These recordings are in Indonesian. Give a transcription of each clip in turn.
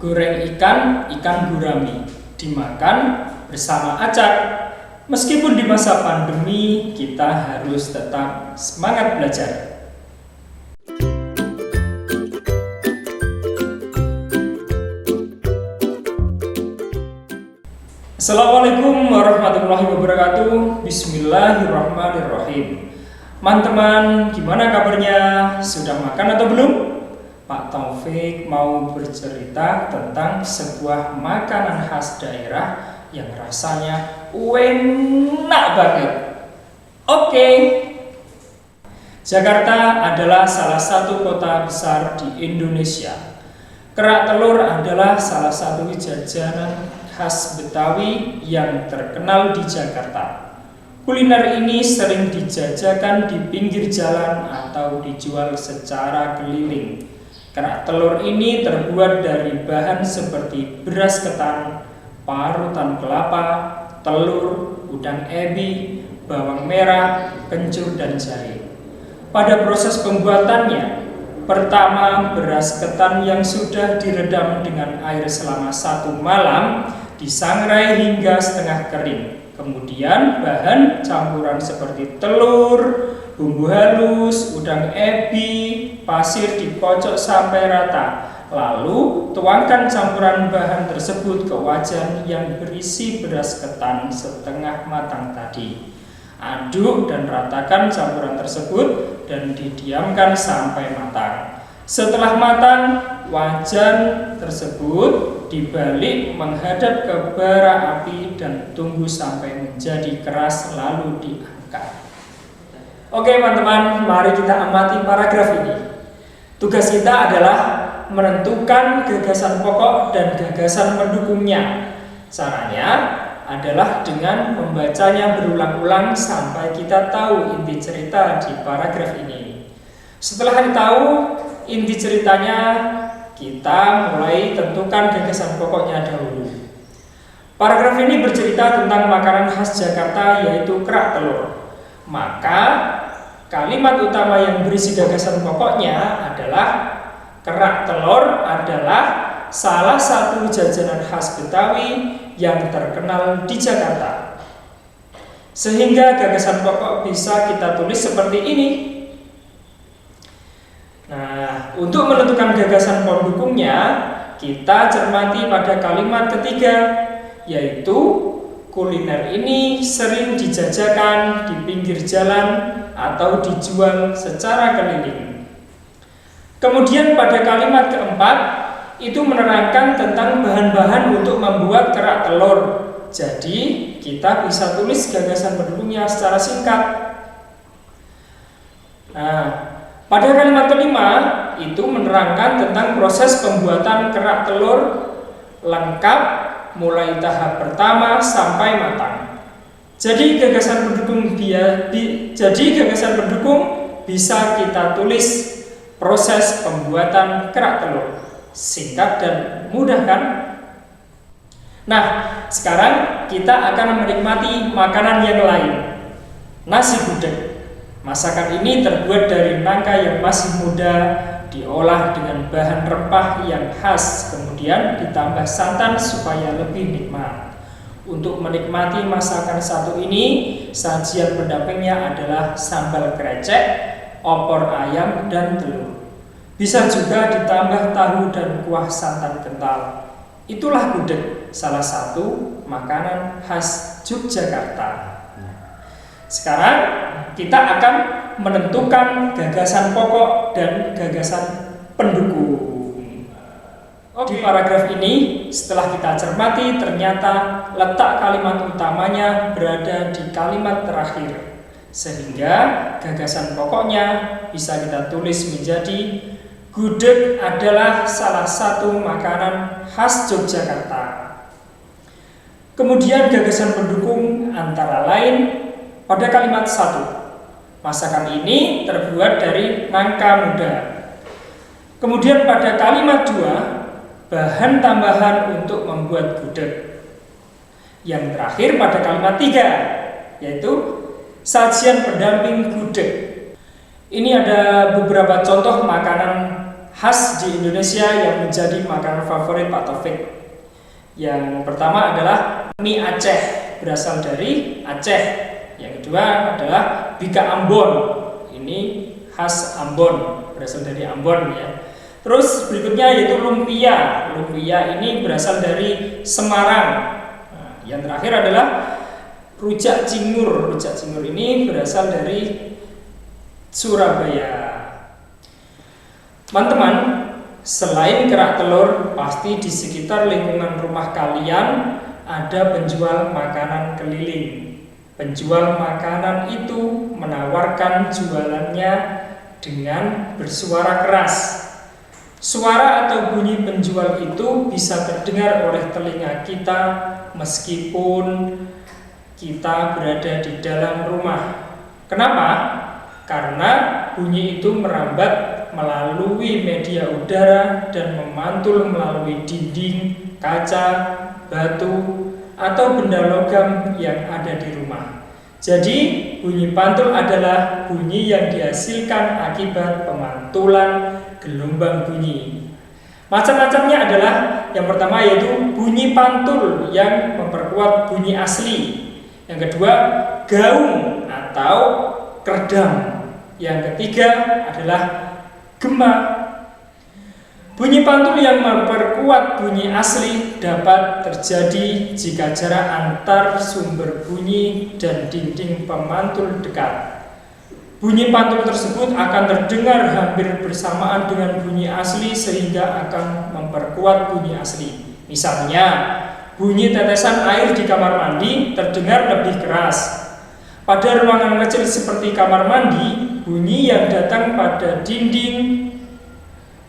goreng ikan, ikan gurami, dimakan bersama acar. Meskipun di masa pandemi, kita harus tetap semangat belajar. Assalamualaikum warahmatullahi wabarakatuh. Bismillahirrahmanirrahim. Teman-teman, gimana kabarnya? Sudah makan atau belum? Pak Taufik mau bercerita tentang sebuah makanan khas daerah yang rasanya enak banget. Oke. Jakarta adalah salah satu kota besar di Indonesia. Kerak telur adalah salah satu jajanan khas Betawi yang terkenal di Jakarta. Kuliner ini sering dijajakan di pinggir jalan atau dijual secara keliling. Kerak telur ini terbuat dari bahan seperti beras ketan, parutan kelapa, telur, udang ebi, bawang merah, kencur, dan jahe. Pada proses pembuatannya, pertama beras ketan yang sudah diredam dengan air selama 1 malam disangrai hingga setengah kering. Kemudian bahan campuran seperti telur, bumbu halus, udang ebi, pasir dikocok sampai rata. Lalu tuangkan campuran bahan tersebut ke wajan yang berisi beras ketan setengah matang tadi. Aduk dan ratakan campuran tersebut dan didiamkan sampai matang. Setelah matang, wajan tersebut dibalik menghadap ke bara api dan tunggu sampai menjadi keras lalu diangkat. Oke teman-teman, mari kita amati paragraf ini. Tugas kita adalah menentukan gagasan pokok dan gagasan pendukungnya. Caranya adalah dengan membacanya berulang-ulang sampai kita tahu inti cerita di paragraf ini. Setelah tahu inti ceritanya, kita mulai tentukan gagasan pokoknya dahulu. Paragraf ini bercerita tentang makanan khas Jakarta, yaitu kerak telur. Maka kalimat utama yang berisi gagasan pokoknya adalah kerak telur adalah salah satu jajanan khas Betawi yang terkenal di Jakarta. Sehingga gagasan pokok bisa kita tulis seperti ini. Nah, untuk menentukan gagasan pendukungnya, kita cermati pada kalimat ketiga, yaitu kuliner ini sering dijajakan di pinggir jalan atau dijual secara keliling. Kemudian pada kalimat keempat, itu menerangkan tentang bahan-bahan untuk membuat kerak telur. Jadi, kita bisa tulis gagasan pendukungnya secara singkat. Nah, pada kalimat kelima, itu menerangkan tentang proses pembuatan kerak telur lengkap mulai tahap pertama sampai matang. Jadi gagasan pendukung bisa kita tulis proses pembuatan kerak telur. Singkat dan mudah kan? Nah, sekarang kita akan menikmati makanan yang lain. Nasi gudeg. Masakan ini terbuat dari nangka yang masih muda, diolah dengan bahan rempah yang khas, kemudian ditambah santan supaya lebih nikmat. Untuk menikmati masakan satu ini, sajian pendampingnya adalah sambal krecek, opor ayam, dan telur. Bisa juga ditambah tahu dan kuah santan kental. Itulah gudeg, salah satu makanan khas Yogyakarta. Sekarang kita akan menentukan gagasan pokok dan gagasan pendukung. Di paragraf ini, setelah kita cermati, ternyata letak kalimat utamanya berada di kalimat terakhir. Sehingga gagasan pokoknya bisa kita tulis menjadi gudeg adalah salah satu makanan khas Yogyakarta. Kemudian gagasan pendukung antara lain pada kalimat 1. Masakan ini terbuat dari nangka muda. Kemudian pada kalimat 2, bahan tambahan untuk membuat gudeg. Yang terakhir pada kalimat 3, yaitu sajian pendamping gudeg. Ini ada beberapa contoh makanan khas di Indonesia yang menjadi makanan favorit Pak Taufik. Yang pertama adalah mie Aceh, berasal dari Aceh. Yang kedua adalah bika Ambon, ini khas Ambon, berasal dari Ambon ya. Terus berikutnya yaitu lumpia. Lumpia ini berasal dari Semarang. Nah, yang terakhir adalah rujak cingur. Rujak cingur ini berasal dari Surabaya. Teman-teman, selain kerak telur, pasti di sekitar lingkungan rumah kalian ada penjual makanan keliling. Penjual makanan itu menawarkan jualannya dengan bersuara keras. Suara atau bunyi penjual itu bisa terdengar oleh telinga kita meskipun kita berada di dalam rumah. Kenapa? Karena bunyi itu merambat melalui media udara dan memantul melalui dinding, kaca, batu, atau benda logam yang ada di rumah. Jadi, bunyi pantul adalah bunyi yang dihasilkan akibat pemantulan gelombang bunyi. Macam-macamnya adalah yang pertama yaitu bunyi pantul yang memperkuat bunyi asli. Yang kedua, gaung atau kerdam. Yang ketiga adalah gema. Bunyi pantul yang memperkuat bunyi asli dapat terjadi jika jarak antar sumber bunyi dan dinding pemantul dekat. Bunyi pantul tersebut akan terdengar hampir bersamaan dengan bunyi asli sehingga akan memperkuat bunyi asli. Misalnya, bunyi tetesan air di kamar mandi terdengar lebih keras. Pada ruangan kecil seperti kamar mandi, bunyi yang datang pada dinding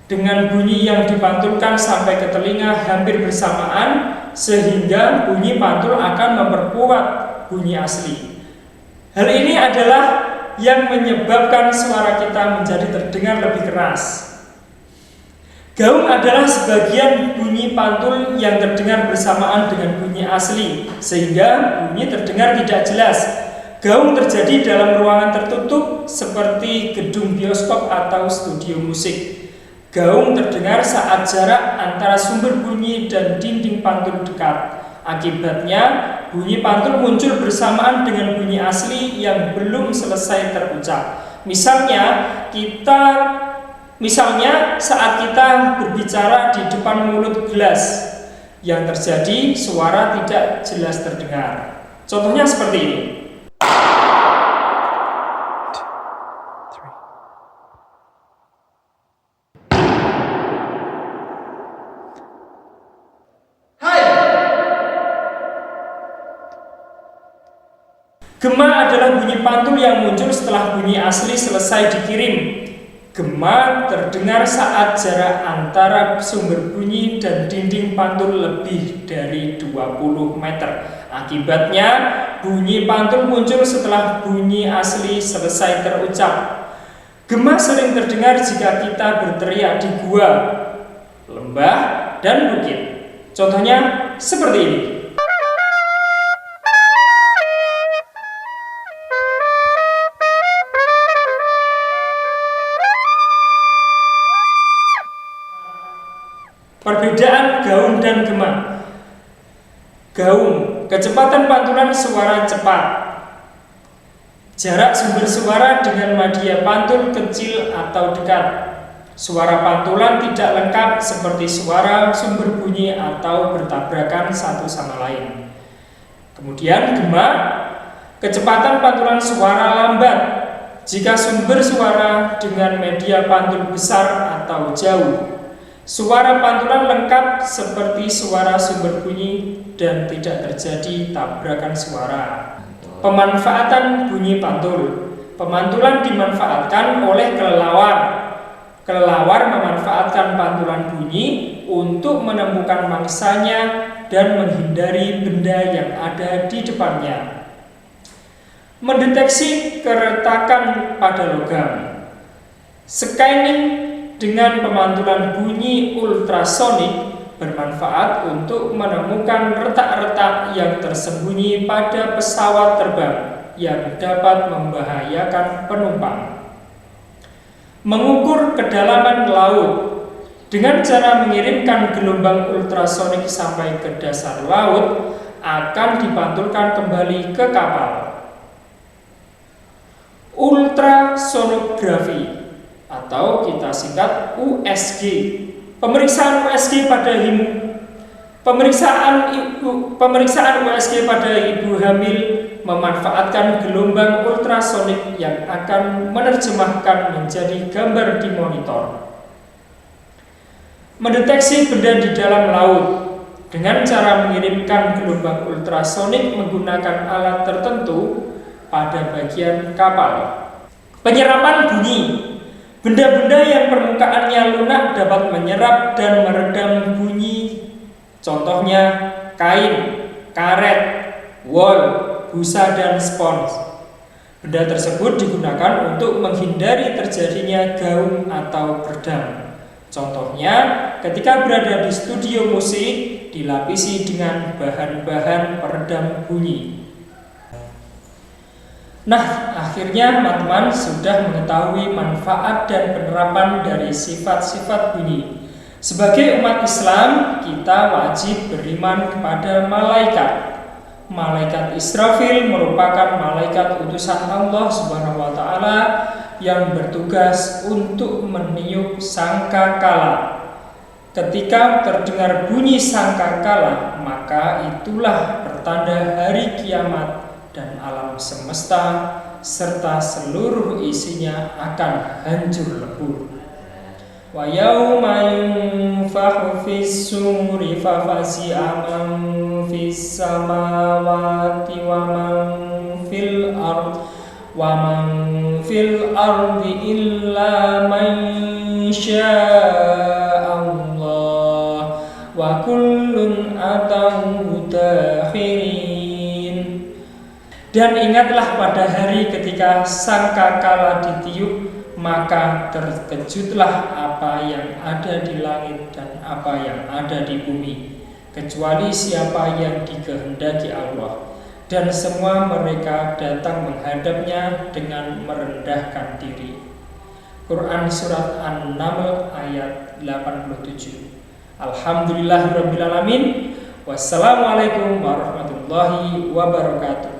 dengan bunyi yang dipantulkan sampai ke telinga hampir bersamaan sehingga bunyi pantul akan memperkuat bunyi asli. Hal ini adalah yang menyebabkan suara kita menjadi terdengar lebih keras. Gaung adalah sebagian bunyi pantul yang terdengar bersamaan dengan bunyi asli sehingga bunyi terdengar tidak jelas. Gaung terjadi dalam ruangan tertutup seperti gedung bioskop atau studio musik. Gaung terdengar saat jarak antara sumber bunyi dan dinding pantul dekat. Akibatnya, bunyi pantul muncul bersamaan dengan bunyi asli yang belum selesai terucap. Misalnya saat kita berbicara di depan mulut gelas, yang terjadi suara tidak jelas terdengar. Contohnya seperti ini. Gema adalah bunyi pantul yang muncul setelah bunyi asli selesai dikirim. Gema terdengar saat jarak antara sumber bunyi dan dinding pantul lebih dari 20 meter. Akibatnya, bunyi pantul muncul setelah bunyi asli selesai terucap. Gema sering terdengar jika kita berteriak di gua, lembah, dan bukit. Contohnya seperti ini. Perbedaan gaung dan gema. Gaung, kecepatan pantulan suara cepat. Jarak sumber suara dengan media pantul kecil atau dekat. Suara pantulan tidak lengkap seperti suara sumber bunyi atau bertabrakan satu sama lain. Kemudian gema, kecepatan pantulan suara lambat. Jika sumber suara dengan media pantul besar atau jauh. Suara pantulan lengkap seperti suara sumber bunyi dan tidak terjadi tabrakan suara. Pemanfaatan bunyi pantul. Pemantulan dimanfaatkan oleh kelelawar. Kelelawar memanfaatkan pantulan bunyi untuk menemukan mangsanya dan menghindari benda yang ada di depannya. Mendeteksi keretakan pada logam. Scanning dengan pemantulan bunyi ultrasonik bermanfaat untuk menemukan retak-retak yang tersembunyi pada pesawat terbang yang dapat membahayakan penumpang. Mengukur kedalaman laut. Dengan cara mengirimkan gelombang ultrasonik sampai ke dasar laut, akan dipantulkan kembali ke kapal. Ultrasonografi atau kita singkat USG. Pemeriksaan USG pada ibu hamil memanfaatkan gelombang ultrasonik yang akan menerjemahkan menjadi gambar di monitor. Mendeteksi benda di dalam laut dengan cara mengirimkan gelombang ultrasonik menggunakan alat tertentu pada bagian kapal. Penyerapan bunyi. Benda-benda yang permukaannya lunak dapat menyerap dan meredam bunyi. Contohnya kain, karet, wol, busa, dan spons. Benda tersebut digunakan untuk menghindari terjadinya gaung atau berdam. Contohnya ketika berada di studio musik dilapisi dengan bahan-bahan peredam bunyi. Nah, akhirnya teman-teman sudah mengetahui manfaat dan penerapan dari sifat-sifat bunyi. Sebagai umat Islam, kita wajib beriman kepada malaikat. Malaikat Israfil merupakan malaikat utusan Allah Subhanahu wa taala yang bertugas untuk meniup sangkakala. Ketika terdengar bunyi sangkakala, maka itulah pertanda hari kiamat dan alam semesta serta seluruh isinya akan hancur lebur. Wa yauma yunfakhu fis suri fafazi'a man fis samawati wa man fil ardi illa man sya'allah wa kullun atahu dakhirin. Dan ingatlah pada hari ketika sangkakala ditiup, maka terkejutlah apa yang ada di langit dan apa yang ada di bumi, kecuali siapa yang dikehendaki Allah. Dan semua mereka datang menghadapnya dengan merendahkan diri. Quran Surat An-Naml ayat 87. Alhamdulillahirrabbilalamin. Wassalamualaikum warahmatullahi wabarakatuh.